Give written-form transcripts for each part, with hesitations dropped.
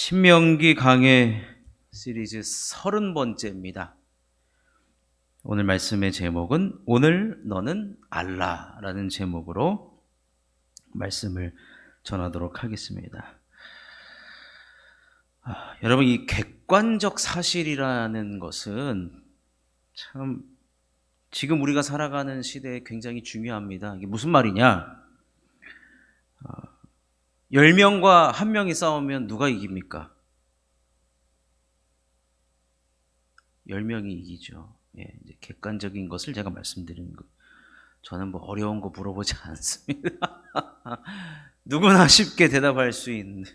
신명기 강해 시리즈 30번째입니다. 오늘 말씀의 제목은 오늘 너는 알라라는 제목으로 말씀을 전하도록 하겠습니다. 여러분, 이 객관적 사실이라는 것은 참 지금 우리가 살아가는 시대에 굉장히 중요합니다. 이게 무슨 말이냐? 10명과 1명이 싸우면 누가 이깁니까? 10명이 이기죠. 예, 이제 객관적인 것을 제가 말씀드리는 거. 저는 뭐 어려운 거 물어보지 않습니다. 누구나 쉽게 대답할 수 있는.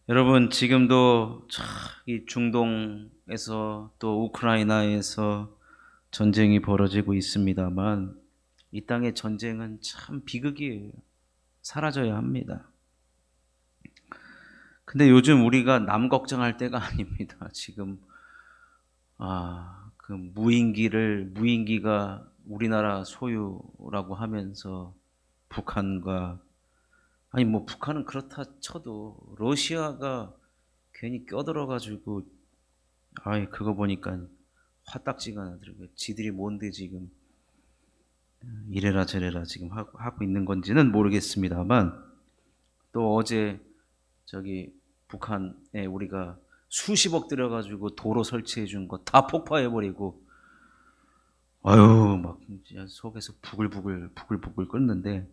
여러분, 지금도 이 중동에서 또 우크라이나에서 전쟁이 벌어지고 있습니다만 이 땅의 전쟁은 참 비극이에요. 사라져야 합니다. 근데 요즘 우리가 남 걱정할 때가 아닙니다. 지금 그 무인기가 우리나라 소유라고 하면서 북한과 북한은 그렇다 쳐도 러시아가 괜히 껴들어가지고 그거 보니까 화딱지가 나더라고요. 지들이 뭔데 지금 이래라 저래라 지금 하고 있는 건지는 모르겠습니다만, 또 어제 북한에 우리가 수십억 들여가지고 도로 설치해 준 거 다 폭파해버리고 막 진짜 속에서 부글부글 끓는데,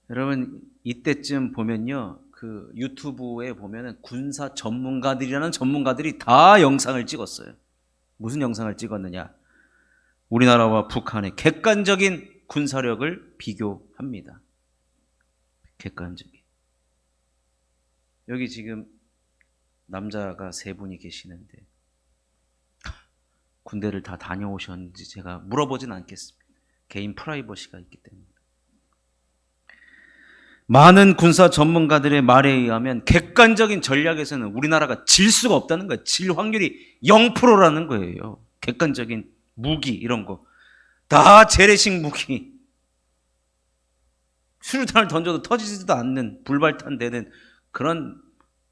여러분 이때쯤 보면요, 그 유튜브에 보면은 군사 전문가들이라는 전문가들이 다 영상을 찍었어요. 무슨 영상을 찍었느냐? 우리나라와 북한의 객관적인 군사력을 비교합니다. 객관적인. 여기 지금 남자가 3분이 계시는데 군대를 다 다녀오셨는지 제가 물어보진 않겠습니다. 개인 프라이버시가 있기 때문에. 많은 군사 전문가들의 말에 의하면 객관적인 전략에서는 우리나라가 질 수가 없다는 거예요. 질 확률이 0%라는 거예요. 객관적인 무기 이런 거 다 재래식 무기, 수류탄을 던져도 터지지도 않는 불발탄 되는 그런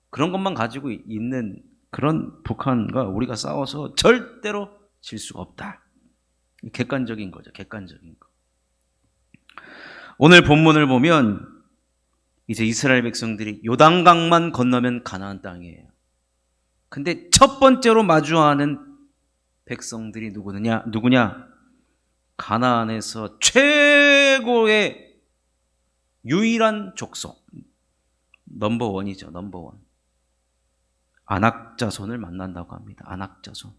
것만 가지고 있는 그런 북한과 우리가 싸워서 절대로 질 수가 없다. 객관적인 거죠. 객관적인 거. 오늘 본문을 보면 이제 이스라엘 백성들이 요단강만 건너면 가나안 땅이에요. 근데 첫 번째로 마주하는 백성들이 누구냐? 가나안에서 최고의 유일한 족속, 넘버원이죠. 넘버원. 아낙자손을 만난다고 합니다. 아낙자손.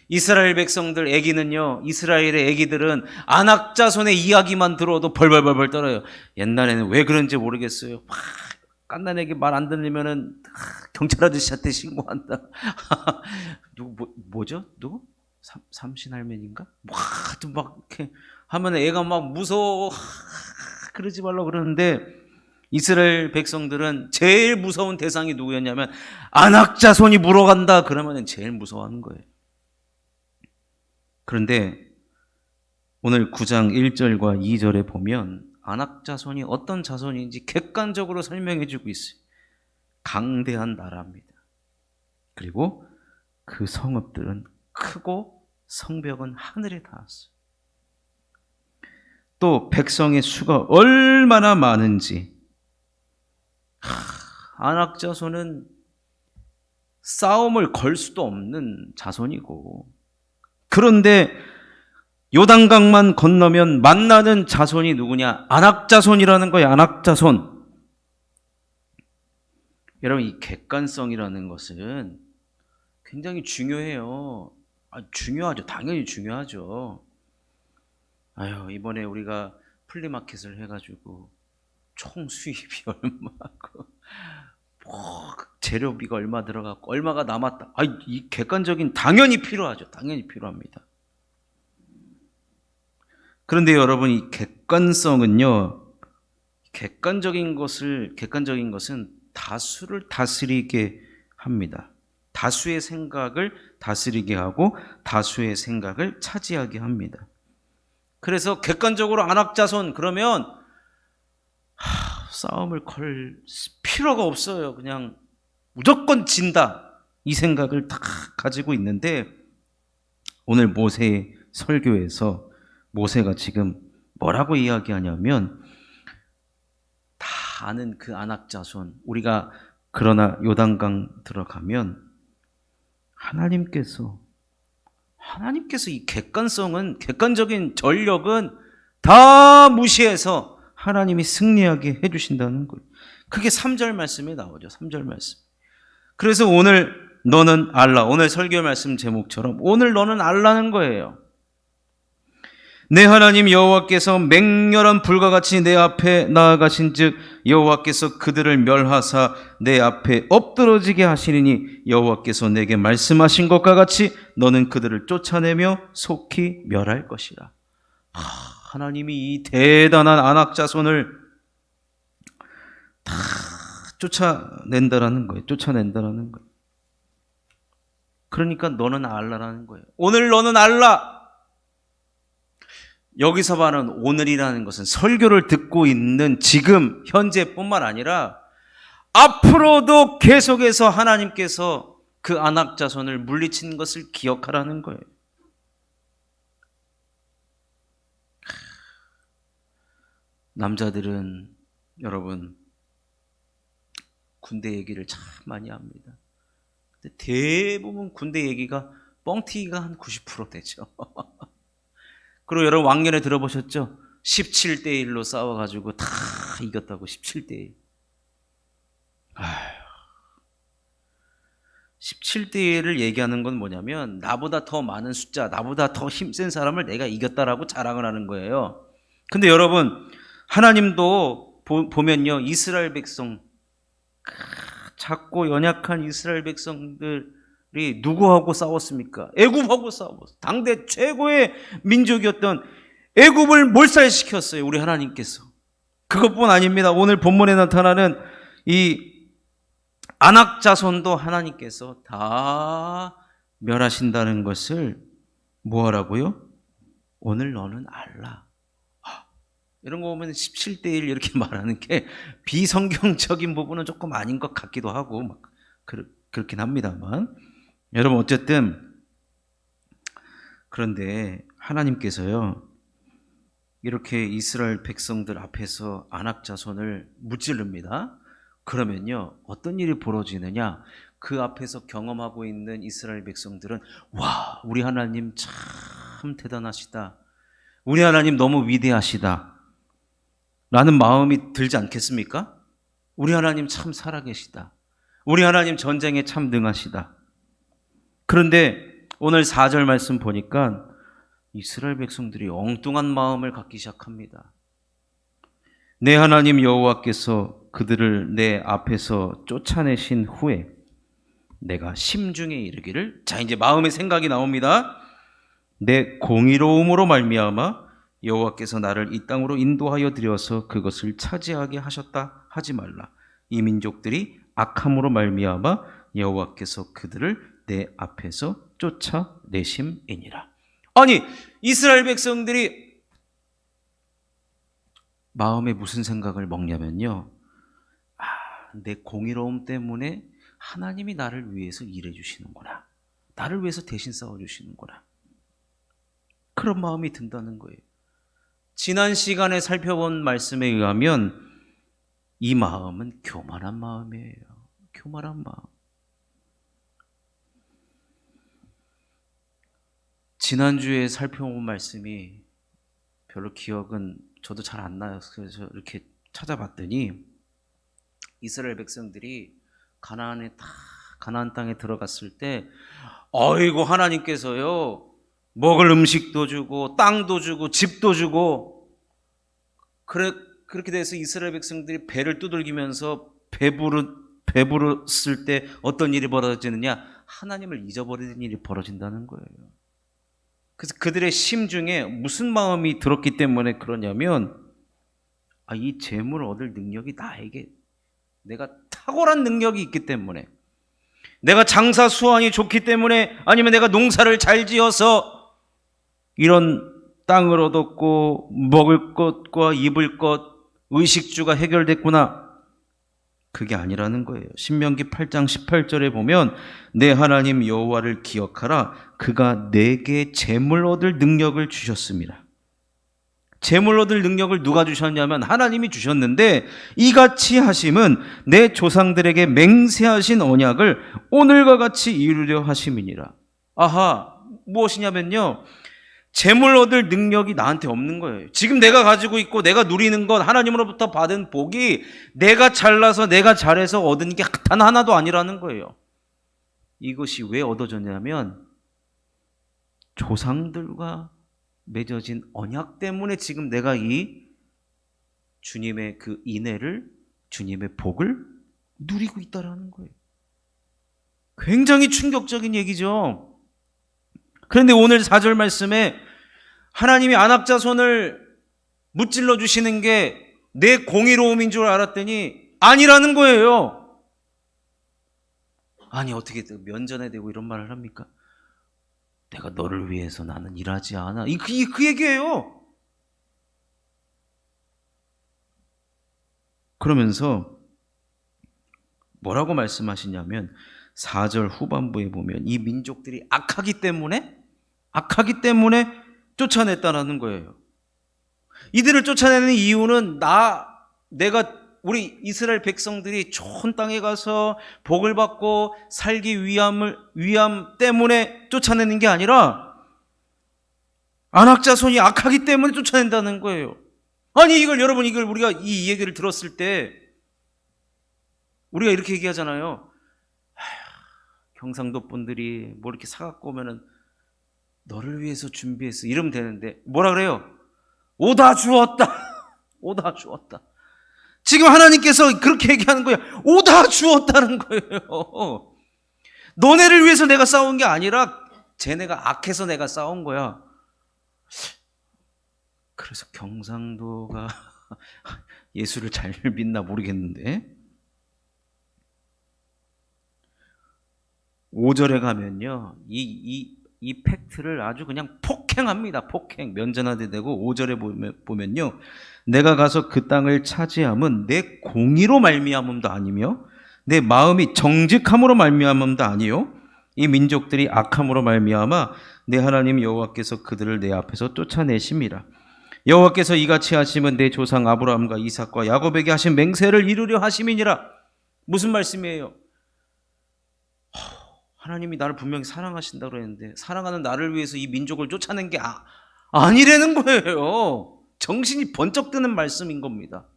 이스라엘 백성들 애기는요, 이스라엘의 애기들은 아낙자손의 이야기만 들어도 벌벌벌 떨어요. 옛날에는 왜 그런지 모르겠어요. 깐난 애기 말 안 들리면은 경찰 아저씨한테 신고한다. 뭐죠? 누구? 삼신 할머니인가? 막 이렇게 하면 애가 막 무서워. 그러지 말라고 그러는데, 이스라엘 백성들은 제일 무서운 대상이 누구였냐면 아낙자손이 물어간다 그러면 제일 무서워하는 거예요. 그런데 오늘 9장 1절과 2절에 보면 아낙자손이 어떤 자손인지 객관적으로 설명해 주고 있어요. 강대한 나라입니다. 그리고 그 성읍들은 크고 성벽은 하늘에 닿았어요. 또 백성의 수가 얼마나 많은지. 아낙자손은 싸움을 걸 수도 없는 자손이고, 그런데 요단강만 건너면 만나는 자손이 누구냐? 아낙자손이라는 거예요. 아낙자손. 여러분, 이 객관성이라는 것은 굉장히 중요해요. 중요하죠. 당연히 중요하죠. 이번에 우리가 플리마켓을 해가지고 총 수입이 얼마고 재료비가 얼마 들어갔고 얼마가 남았다. 이 객관적인 당연히 필요하죠. 당연히 필요합니다. 그런데 여러분, 이 객관성은요, 객관적인 것은 다수를 다스리게 합니다. 다수의 생각을 다스리게 하고 다수의 생각을 차지하게 합니다. 그래서 객관적으로 아낙자손 그러면 싸움을 걸 필요가 없어요. 그냥 무조건 진다. 이 생각을 다 가지고 있는데 오늘 모세의 설교에서 모세가 지금 뭐라고 이야기하냐면 다 아는 그 안악자손 우리가 그러나 요단강 들어가면 하나님께서 이 객관적인 전력은 다 무시해서 하나님이 승리하게 해주신다는 거예요. 그게 3절 말씀에 나오죠. 3절 말씀. 그래서 오늘 너는 알라. 오늘 설교 말씀 제목처럼 오늘 너는 알라는 거예요. 내 하나님 여호와께서 맹렬한 불과 같이 내 앞에 나아가신즉 여호와께서 그들을 멸하사 내 앞에 엎드러지게 하시리니 여호와께서 내게 말씀하신 것과 같이 너는 그들을 쫓아내며 속히 멸할 것이라. 하나님이 이 대단한 안악자손을 다 쫓아낸다라는 거예요. 그러니까 너는 알라라는 거예요. 오늘 너는 알라. 여기서 말하는 오늘이라는 것은 설교를 듣고 있는 지금 현재뿐만 아니라 앞으로도 계속해서 하나님께서 그 안악자손을 물리친 것을 기억하라는 거예요. 남자들은 여러분 군대 얘기를 참 많이 합니다. 근데 대부분 군대 얘기가 뻥튀기가 한 90% 되죠. 그리고 여러분 왕년에 들어보셨죠? 17대 1로 싸워가지고 다 이겼다고. 17대 1. 17대 1을 얘기하는 건 뭐냐면 나보다 더 많은 숫자, 나보다 더 힘센 사람을 내가 이겼다라고 자랑을 하는 거예요. 근데 여러분 하나님도 보면요, 이스라엘 백성, 작고 연약한 이스라엘 백성들이 누구하고 싸웠습니까? 애굽하고 싸웠어요. 당대 최고의 민족이었던 애굽을 몰살시켰어요, 우리 하나님께서. 그것뿐 아닙니다. 오늘 본문에 나타나는 이 안악자손도 하나님께서 다 멸하신다는 것을 뭐하라고요? 오늘 너는 알라. 이런 거 보면 17대 1 이렇게 말하는 게 비성경적인 부분은 조금 아닌 것 같기도 하고 막 그렇긴 합니다만, 여러분 어쨌든 그런데 하나님께서요 이렇게 이스라엘 백성들 앞에서 안악자손을 무찌릅니다. 그러면요 어떤 일이 벌어지느냐, 그 앞에서 경험하고 있는 이스라엘 백성들은 와, 우리 하나님 참 대단하시다, 우리 하나님 너무 위대하시다 라는 마음이 들지 않겠습니까? 우리 하나님 참 살아계시다, 우리 하나님 전쟁에 참 능하시다. 그런데 오늘 4절 말씀 보니까 이스라엘 백성들이 엉뚱한 마음을 갖기 시작합니다. 내 하나님 여호와께서 그들을 내 앞에서 쫓아내신 후에 내가 심중에 이르기를, 자 이제 마음의 생각이 나옵니다. 내 공의로움으로 말미암아 여호와께서 나를 이 땅으로 인도하여 들여서 그것을 차지하게 하셨다 하지 말라. 이 민족들이 악함으로 말미암아 여호와께서 그들을 내 앞에서 쫓아내심이니라. 아니 이스라엘 백성들이 마음에 무슨 생각을 먹냐면요, 내 공의로움 때문에 하나님이 나를 위해서 일해 주시는구나, 나를 위해서 대신 싸워 주시는구나, 그런 마음이 든다는 거예요. 지난 시간에 살펴본 말씀에 의하면 이 마음은 교만한 마음이에요. 교만한 마음. 지난주에 살펴본 말씀이 별로 기억은 저도 잘 안 나요. 그래서 이렇게 찾아봤더니 이스라엘 백성들이 가나안 땅에 들어갔을 때 어이구 하나님께서요 먹을 음식도 주고 땅도 주고 집도 주고, 그렇게 돼서 이스라엘 백성들이 배를 두들기면서 배부르을 때 어떤 일이 벌어지느냐, 하나님을 잊어버리는 일이 벌어진다는 거예요. 그래서 그들의 심중에 무슨 마음이 들었기 때문에 그러냐면, 이 재물을 얻을 능력이 나에게, 내가 탁월한 능력이 있기 때문에, 내가 장사 수완이 좋기 때문에, 아니면 내가 농사를 잘 지어서 이런 땅을 얻었고 먹을 것과 입을 것, 의식주가 해결됐구나, 그게 아니라는 거예요. 신명기 8장 18절에 보면 내 하나님 여호와를 기억하라. 그가 내게 재물 얻을 능력을 주셨습니다. 재물 얻을 능력을 누가 주셨냐면 하나님이 주셨는데, 이같이 하심은 내 조상들에게 맹세하신 언약을 오늘과 같이 이루려 하심이니라. 아하, 무엇이냐면요, 재물 얻을 능력이 나한테 없는 거예요. 지금 내가 가지고 있고 내가 누리는 것, 하나님으로부터 받은 복이 내가 잘나서 내가 잘해서 얻은 게 단 하나도 아니라는 거예요. 이것이 왜 얻어졌냐면 조상들과 맺어진 언약 때문에 지금 내가 이 주님의 그 인애를, 주님의 복을 누리고 있다라는 거예요. 굉장히 충격적인 얘기죠. 그런데 오늘 4절 말씀에 하나님이 안악자손을 무찔러 주시는 게 내 공의로움인 줄 알았더니 아니라는 거예요. 아니, 어떻게 면전에 대고 이런 말을 합니까? 내가 너를 위해서 나는 일하지 않아. 그 얘기예요. 그러면서 뭐라고 말씀하시냐면 4절 후반부에 보면 이 민족들이 악하기 때문에 쫓아냈다라는 거예요. 이들을 쫓아내는 이유는 우리 이스라엘 백성들이 좋은 땅에 가서 복을 받고 살기 위함 때문에 쫓아내는 게 아니라 안악자손이 악하기 때문에 쫓아낸다는 거예요. 아니, 여러분, 우리가 이 얘기를 들었을 때 우리가 이렇게 얘기하잖아요. 경상도 분들이 뭐 이렇게 사갖고 오면은 너를 위해서 준비했어 이러면 되는데 뭐라 그래요? 오다 주었다. 오다 주었다. 지금 하나님께서 그렇게 얘기하는 거예요. 오다 주었다는 거예요. 너네를 위해서 내가 싸운 게 아니라 쟤네가 악해서 내가 싸운 거야. 그래서 경상도가 예수를 잘 믿나 모르겠는데 5절에 가면요, 이 팩트를 아주 그냥 폭행합니다. 폭행. 면전하되고 5절에 보면요, 내가 가서 그 땅을 차지함은 내 공의로 말미암음도 아니며 내 마음이 정직함으로 말미암음도 아니요 이 민족들이 악함으로 말미암아 내 하나님 여호와께서 그들을 내 앞에서 쫓아내심이라. 여호와께서 이같이 하심은 내 조상 아브라함과 이삭과 야곱에게 하신 맹세를 이루려 하심이니라. 무슨 말씀이에요? 하나님이 나를 분명히 사랑하신다고 그랬는데 사랑하는 나를 위해서 이 민족을 쫓아낸 게 아니라는 거예요. 정신이 번쩍 드는 말씀인 겁니다.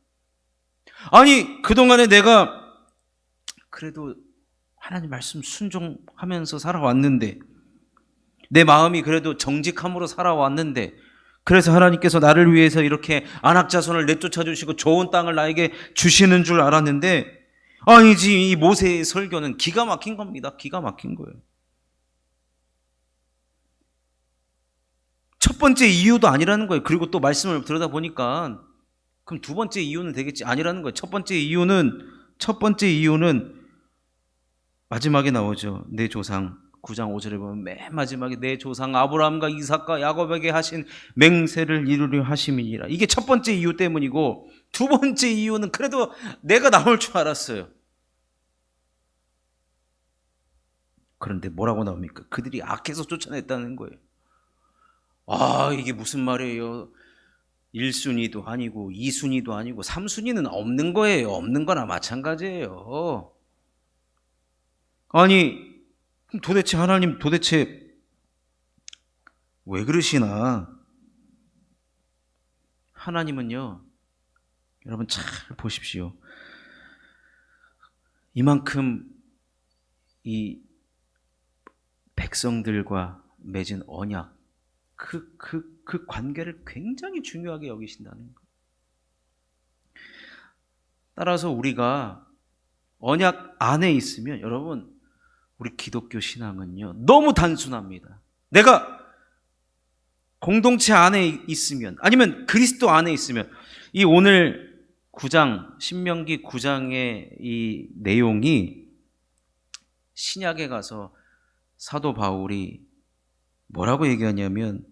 아니, 그동안에 내가 그래도 하나님 말씀 순종하면서 살아왔는데, 내 마음이 그래도 정직함으로 살아왔는데, 그래서 하나님께서 나를 위해서 이렇게 안악자손을 내쫓아 주시고 좋은 땅을 나에게 주시는 줄 알았는데, 아니지, 이 모세의 설교는 기가 막힌 겁니다. 기가 막힌 거예요. 첫 번째 이유도 아니라는 거예요. 그리고 또 말씀을 들여다 보니까 그럼 두 번째 이유는 되겠지, 아니라는 거예요. 첫 번째 이유는 마지막에 나오죠. 내 조상 9장 5절에 보면 맨 마지막에 내 조상 아브라함과 이삭과 야곱에게 하신 맹세를 이루려 하심이니라. 이게 첫 번째 이유 때문이고, 두 번째 이유는 그래도 내가 나올 줄 알았어요. 그런데 뭐라고 나옵니까? 그들이 악해서 쫓아냈다는 거예요. 이게 무슨 말이에요? 1순위도 아니고 2순위도 아니고 3순위는 없는 거예요. 없는 거나 마찬가지예요. 아니, 도대체 하나님 왜 그러시나? 하나님은요, 여러분 잘 보십시오. 이만큼 이 백성들과 맺은 언약, 그 관계를 굉장히 중요하게 여기신다는 거예요. 따라서 우리가 언약 안에 있으면, 여러분, 우리 기독교 신앙은요, 너무 단순합니다. 내가 공동체 안에 있으면, 아니면 그리스도 안에 있으면, 이 오늘 9장, 신명기 9장의 이 내용이 신약에 가서 사도 바울이 뭐라고 얘기하냐면,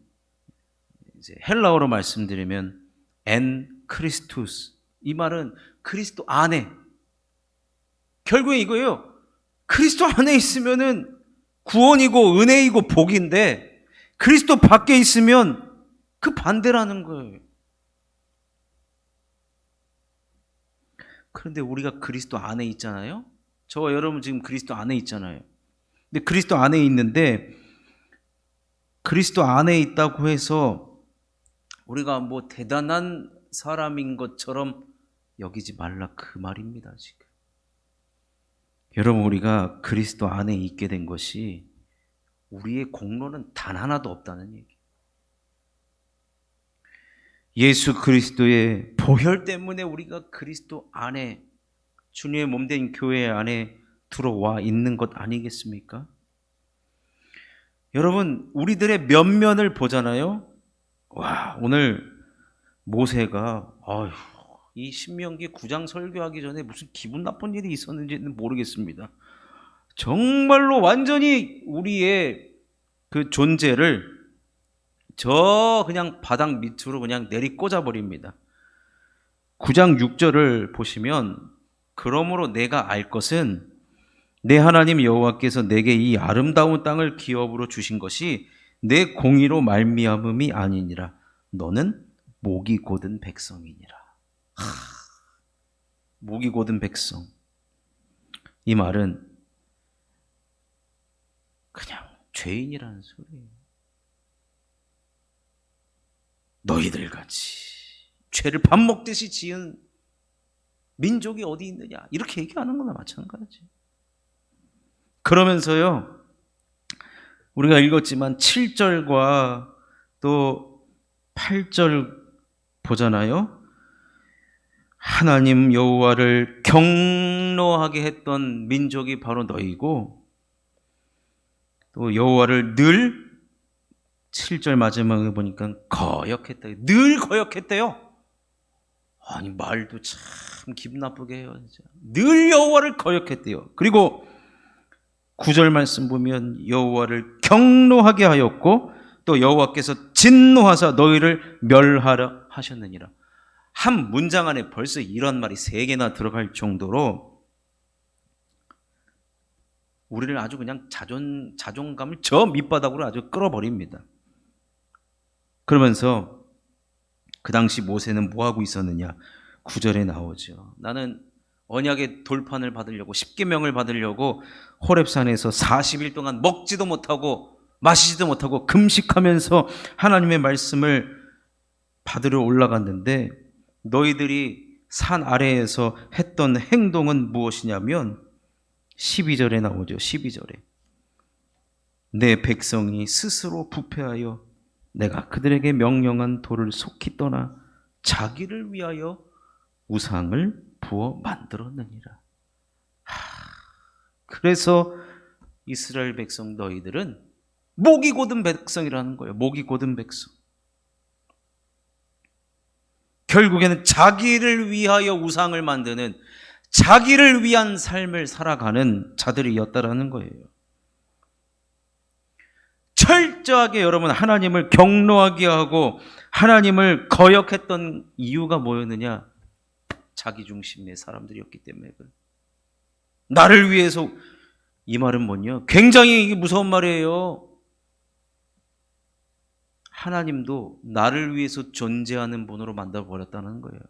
이제 헬라어로 말씀드리면 엔 크리스투스, 이 말은 그리스도 안에, 결국에 이거예요. 그리스도 안에 있으면은 구원이고 은혜이고 복인데 그리스도 밖에 있으면 그 반대라는 거예요. 그런데 우리가 그리스도 안에 있잖아요. 저와 여러분 지금 그리스도 안에 있잖아요. 근데 그리스도 안에 있는데 그리스도 안에 있다고 해서 우리가 뭐 대단한 사람인 것처럼 여기지 말라 그 말입니다. 지금 여러분, 우리가 그리스도 안에 있게 된 것이 우리의 공로는 단 하나도 없다는 얘기. 예수 그리스도의 보혈 때문에 우리가 그리스도 안에, 주님의 몸된 교회 안에 들어와 있는 것 아니겠습니까? 여러분, 우리들의 면면을 보잖아요. 와, 오늘 모세가 이 신명기 9장 설교하기 전에 무슨 기분 나쁜 일이 있었는지는 모르겠습니다. 정말로 완전히 우리의 그 존재를 저 그냥 바닥 밑으로 그냥 내리꽂아 버립니다. 9장 6절을 보시면, 그러므로 내가 알 것은 내 하나님 여호와께서 내게 이 아름다운 땅을 기업으로 주신 것이 내 공의로 말미암음이 아니니라. 너는 목이 곧은 백성이니라. 목이 곧은 백성. 이 말은 그냥 죄인이라는 소리예요. 너희들 같이 죄를 밥 먹듯이 지은 민족이 어디 있느냐, 이렇게 얘기하는 거나 마찬가지. 그러면서요, 우리가 읽었지만 7절과 또 8절 보잖아요. 하나님 여호와를 경노하게 했던 민족이 바로 너희고, 또 여호와를 늘 7절 마지막에 보니까 거역했다. 늘 거역했대요. 아니, 말도 참 기분 나쁘게 해요. 진짜. 늘 여호와를 거역했대요. 그리고 9절 말씀 보면 여호와를 경노하게 하였고 또 여호와께서 진노하사 너희를 멸하라 하셨느니라. 한 문장 안에 벌써 이런 말이 3개나 들어갈 정도로 우리를 아주 그냥 자존감을 저 밑바닥으로 아주 끌어버립니다. 그러면서 그 당시 모세는 뭐하고 있었느냐, 9절에 나오죠. 나는 언약의 돌판을 받으려고, 십계명을 받으려고 호렙산에서 40일 동안 먹지도 못하고 마시지도 못하고 금식하면서 하나님의 말씀을 받으러 올라갔는데, 너희들이 산 아래에서 했던 행동은 무엇이냐면 12절에 나오죠. 12절에 내 백성이 스스로 부패하여 내가 그들에게 명령한 돌을 속히 떠나 자기를 위하여 우상을 부어 만들었느니라. 그래서 이스라엘 백성 너희들은 목이 곧은 백성이라는 거예요. 목이 곧은 백성. 결국에는 자기를 위하여 우상을 만드는, 자기를 위한 삶을 살아가는 자들이었다라는 거예요. 철저하게 여러분 하나님을 경노하게 하고 하나님을 거역했던 이유가 뭐였느냐? 자기 중심의 사람들이었기 때문에. 나를 위해서, 이 말은 뭐냐? 굉장히 무서운 말이에요. 하나님도 나를 위해서 존재하는 분으로 만들어버렸다는 거예요.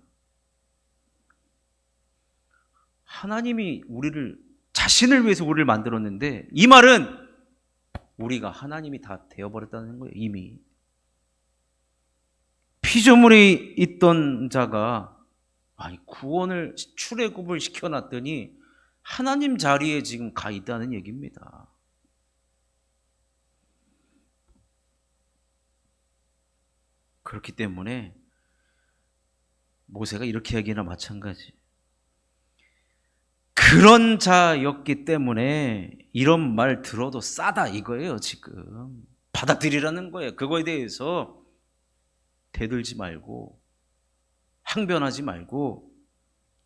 하나님이 자신을 위해서 우리를 만들었는데, 이 말은 우리가 하나님이 다 되어버렸다는 거예요. 이미 피조물에 있던 자가 구원을 출애굽을 시켜놨더니 하나님 자리에 지금 가 있다는 얘기입니다. 그렇기 때문에 모세가 이렇게 하기나 마찬가지. 그런 자였기 때문에 이런 말 들어도 싸다 이거예요. 지금 받아들이라는 거예요. 그거에 대해서 대들지 말고 항변하지 말고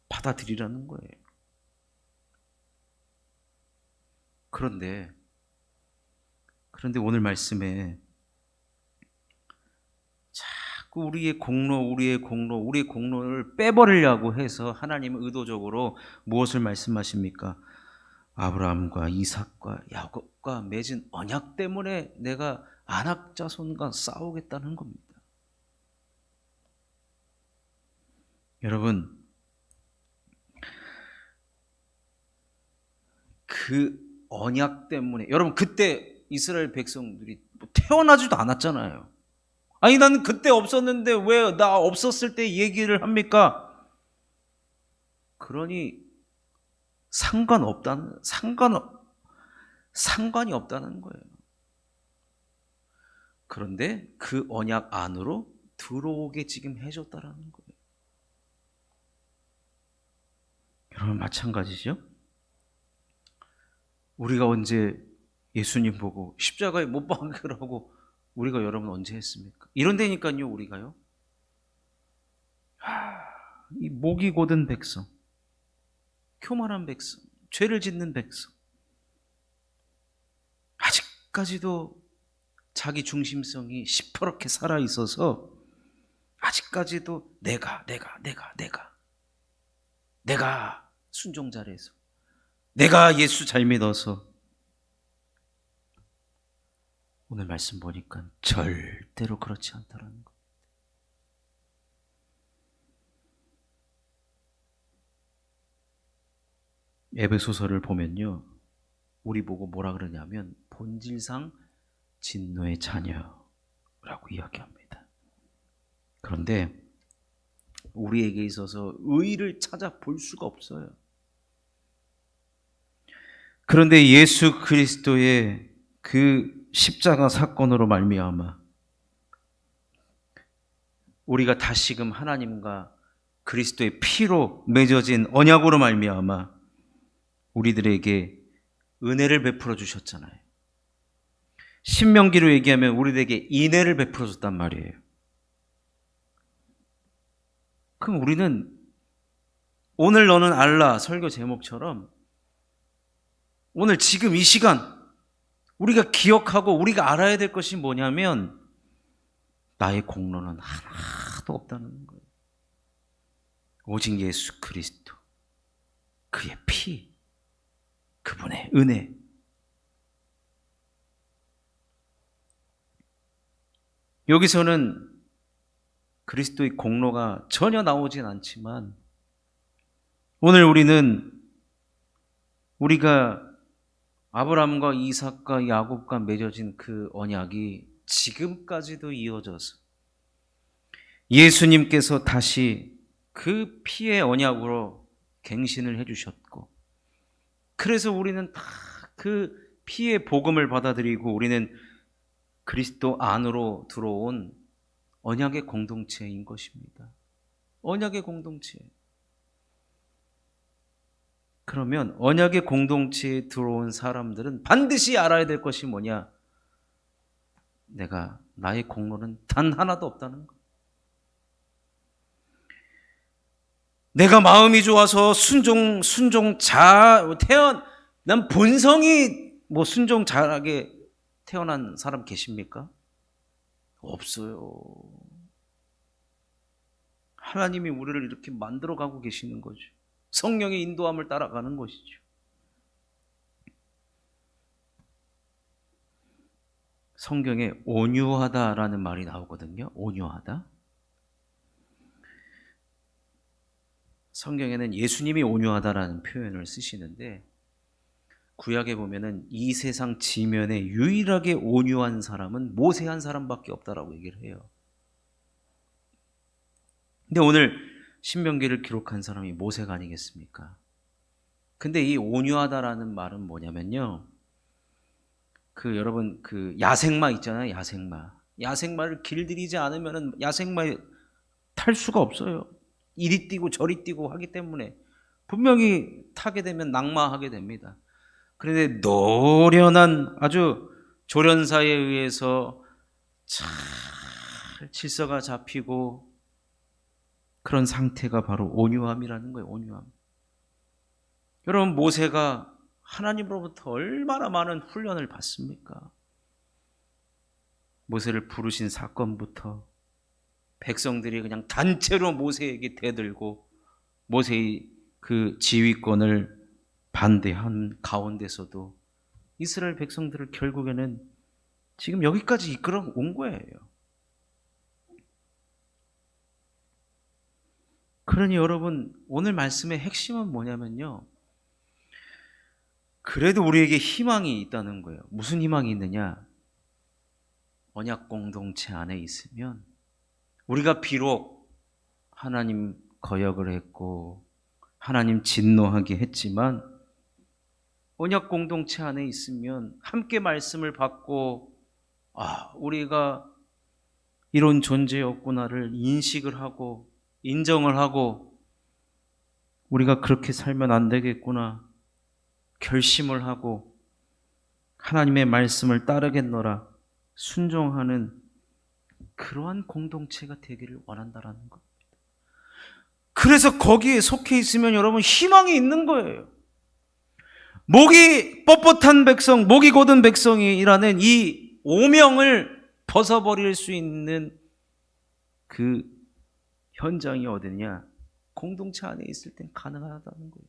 받아들이라는 거예요. 그런데 오늘 말씀에 우리의 공로를 빼버리려고 해서 하나님은 의도적으로 무엇을 말씀하십니까? 아브라함과 이삭과 야곱과 맺은 언약 때문에 내가 안악 자손과 싸우겠다는 겁니다. 여러분, 그 언약 때문에, 여러분 그때 이스라엘 백성들이 태어나지도 않았잖아요. 아니 나는 그때 없었는데 왜 나 없었을 때 얘기를 합니까? 그러니 상관이 없다는 거예요. 그런데 그 언약 안으로 들어오게 지금 해줬다라는 거예요. 여러분 마찬가지죠. 우리가 언제 예수님 보고 십자가에 못 박으라고 우리가 여러분 언제 했습니까? 이런 데니까요 우리가요. 이 목이 곧은 백성, 교만한 백성, 죄를 짓는 백성, 아직까지도 자기 중심성이 시퍼렇게 살아있어서 아직까지도 내가 순종 잘해서, 내가 예수 잘 믿어서. 오늘 말씀 보니까 절대로 그렇지 않다라는 거. 에베소서를 보면요, 우리 보고 뭐라 그러냐면 본질상 진노의 자녀라고 이야기합니다. 그런데 우리에게 있어서 의를 찾아볼 수가 없어요. 그런데 예수 그리스도의 그 십자가 사건으로 말미암아 우리가 다시금 하나님과 그리스도의 피로 맺어진 언약으로 말미암아 우리들에게 은혜를 베풀어 주셨잖아요. 신명기로 얘기하면 우리들에게 인애를 베풀어 줬단 말이에요. 그럼 우리는 오늘 너는 알라 설교 제목처럼 오늘 지금 이 시간 우리가 기억하고 우리가 알아야 될 것이 뭐냐면 나의 공로는 하나도 없다는 거예요. 오직 예수 그리스도, 그의 피, 그분의 은혜. 여기서는 그리스도의 공로가 전혀 나오진 않지만 오늘 우리가 아브라함과 이삭과 야곱과 맺어진 그 언약이 지금까지도 이어져서 예수님께서 다시 그 피의 언약으로 갱신을 해주셨고, 그래서 우리는 다 그 피의 복음을 받아들이고 우리는 그리스도 안으로 들어온 언약의 공동체인 것입니다. 언약의 공동체. 그러면 언약의 공동체에 들어온 사람들은 반드시 알아야 될 것이 뭐냐? 나의 공로는 단 하나도 없다는 것. 내가 마음이 좋아서 난 본성이 순종 잘하게 태어난 사람 계십니까? 없어요. 하나님이 우리를 이렇게 만들어가고 계시는 거죠. 성령의 인도함을 따라가는 것이죠. 성경에 온유하다라는 말이 나오거든요. 온유하다. 성경에는 예수님이 온유하다라는 표현을 쓰시는데 구약에 보면은 이 세상 지면에 유일하게 온유한 사람은 모세 한 사람밖에 없다라고 얘기를 해요. 근데 오늘 신명기를 기록한 사람이 모세가 아니겠습니까? 근데 이 온유하다라는 말은 뭐냐면요, 여러분 야생마 있잖아요. 야생마를 길들이지 않으면은 야생마에 탈 수가 없어요. 이리 뛰고 저리 뛰고 하기 때문에 분명히 타게 되면 낙마하게 됩니다. 그런데 노련한 아주 조련사에 의해서 잘 질서가 잡히고 그런 상태가 바로 온유함이라는 거예요. 온유함. 여러분, 모세가 하나님으로부터 얼마나 많은 훈련을 받습니까? 모세를 부르신 사건부터 백성들이 그냥 단체로 모세에게 대들고 모세의 그 지휘권을 반대한 가운데서도 이스라엘 백성들을 결국에는 지금 여기까지 이끌어 온 거예요. 그러니 여러분, 오늘 말씀의 핵심은 뭐냐면요, 그래도 우리에게 희망이 있다는 거예요. 무슨 희망이 있느냐? 언약 공동체 안에 있으면 우리가 비록 하나님 거역을 했고 하나님 진노하게 했지만 언약 공동체 안에 있으면 함께 말씀을 받고 우리가 이런 존재였구나를 인식을 하고 인정을 하고 우리가 그렇게 살면 안 되겠구나 결심을 하고 하나님의 말씀을 따르겠노라 순종하는 그러한 공동체가 되기를 원한다라는 겁니다. 그래서 거기에 속해 있으면 여러분 희망이 있는 거예요. 목이 뻣뻣한 백성, 목이 곧은 백성이라는 이 오명을 벗어버릴 수 있는 그 현장이 어디냐? 공동체 안에 있을 땐 가능하다는 거예요.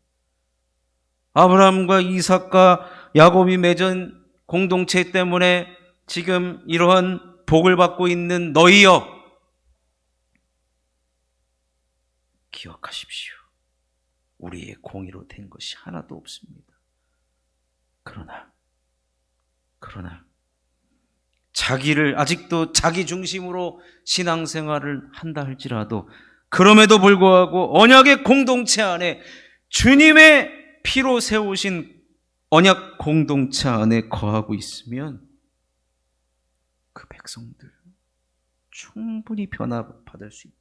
아브라함과 이삭과 야곱이 맺은 공동체 때문에 지금 이러한 복을 받고 있는 너희여, 기억하십시오. 우리의 공의로 된 것이 하나도 없습니다. 그러나 자기를 아직도 자기 중심으로 신앙생활을 한다 할지라도 그럼에도 불구하고 언약의 공동체 안에 주님의 피로 세우신 언약 공동체 안에 거하고 있으면 그 백성들 충분히 변화받을 수 있다.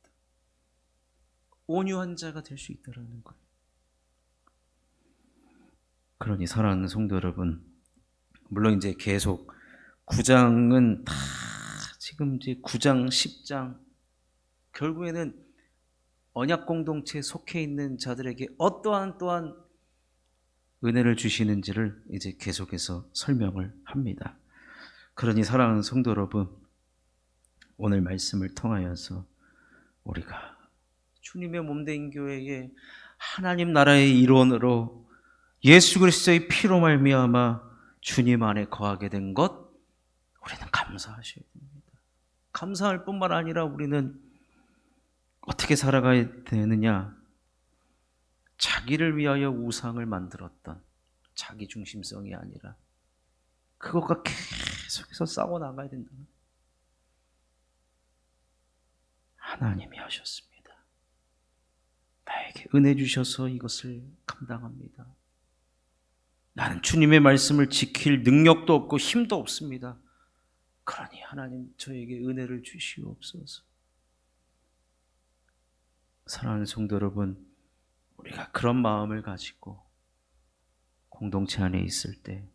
온유한 자가 될 수 있다는 거예요. 그러니 사랑하는 성도 여러분, 물론 이제 계속 9장은 다 지금 이제 9장, 10장 결국에는 언약 공동체에 속해 있는 자들에게 어떠한 또한 은혜를 주시는지를 이제 계속해서 설명을 합니다. 그러니 사랑하는 성도 여러분, 오늘 말씀을 통하여서 우리가 주님의 몸된 교회에 하나님 나라의 일원으로 예수 그리스도의 피로 말미암아 주님 안에 거하게 된 것, 우리는 감사하셔야 됩니다. 감사할 뿐만 아니라 우리는 어떻게 살아가야 되느냐? 자기를 위하여 우상을 만들었던 자기 중심성이 아니라 그것과 계속해서 싸워 나가야 된다. 하나님이 하셨습니다. 나에게 은혜 주셔서 이것을 감당합니다. 나는 주님의 말씀을 지킬 능력도 없고 힘도 없습니다. 그러니 하나님 저에게 은혜를 주시옵소서. 사랑하는 성도 여러분, 우리가 그런 마음을 가지고 공동체 안에 있을 때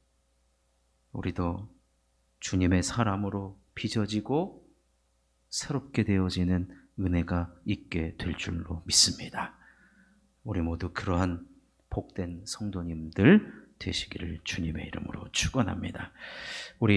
우리도 주님의 사람으로 빚어지고 새롭게 되어지는 은혜가 있게 될 줄로 믿습니다. 우리 모두 그러한 복된 성도님들 되시기를 주님의 이름으로 축원합니다. 우리